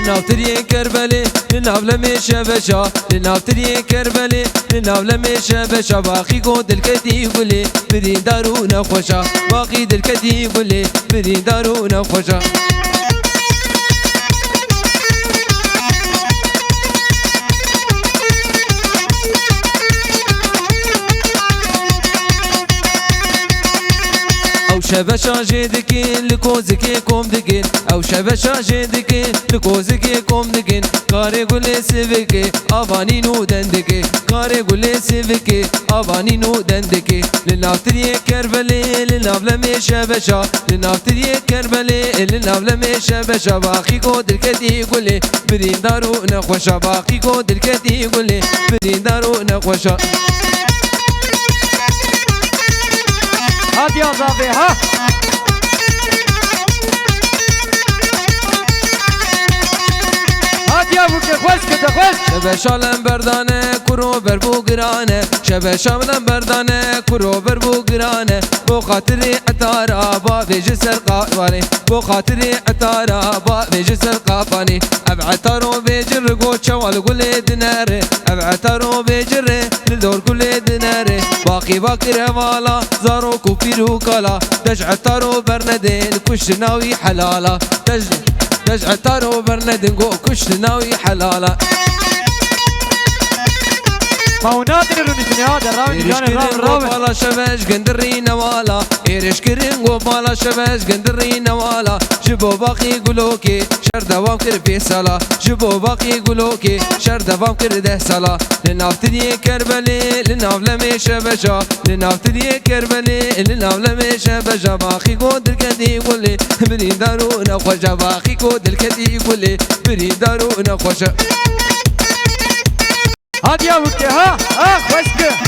لنافتري كربلي لناف لمشة بشا لنافتري كربلي لناف لمشة بشا باقي قود الكدي قولي برين دارونا خوشا باقي الكدي قولي برين دارونا خوشا او شبشا جدكين لكوزكي كوم دكين او شبشا جدكين لكوزكي كوم دكين كاري قولي سيفكي افاني نو دندكي كاري قولي سيفكي افاني نو دندكي لنافتري كربلي لناف لمي شبشا لنافتري كربلي لناف لمي شبشا باقي قود الكدي قولي برين دارو نخوشا باقي قود الكدي قولي برين دارو نخوشا هات يا صافي ها هات يا بوكي خوش كده خوش شبشا لنبردانه کرو بر بو گرانه شبشا لنبردانه کرو بر بو گرانه بو خاطر عطارا با ویج سرقاوانی بو خاطر عطارا با ویج سرقاوانی اب عطارو ویج رگو چوال گل دناره اب عطارو ویج لدور گل دناره باقی باکر والا زارو کوپیرو کالا دج عطارو برندین کش ناوی حلالا دج عطارو برندین گو کش ناوی حلالا ما هو نادر الونيتني هذا الراوي جاني الراوي بالا شبش قندري نوالا ايرش كرينغو بالا شبش قندري نوالا جبو باقي قلوكي شر دوام كر في سلا جبو باقي قلوكي شر دوام كر ده سلا لنافتري كربلي لناف لمي شبشا لنافتري كربلي لناف لمي شبشا باقي قود الكدي قولي برين دارو نخوشا باقي قود الكدي قولي برين دارو نخوشا هات يا بوكي ها خوش كده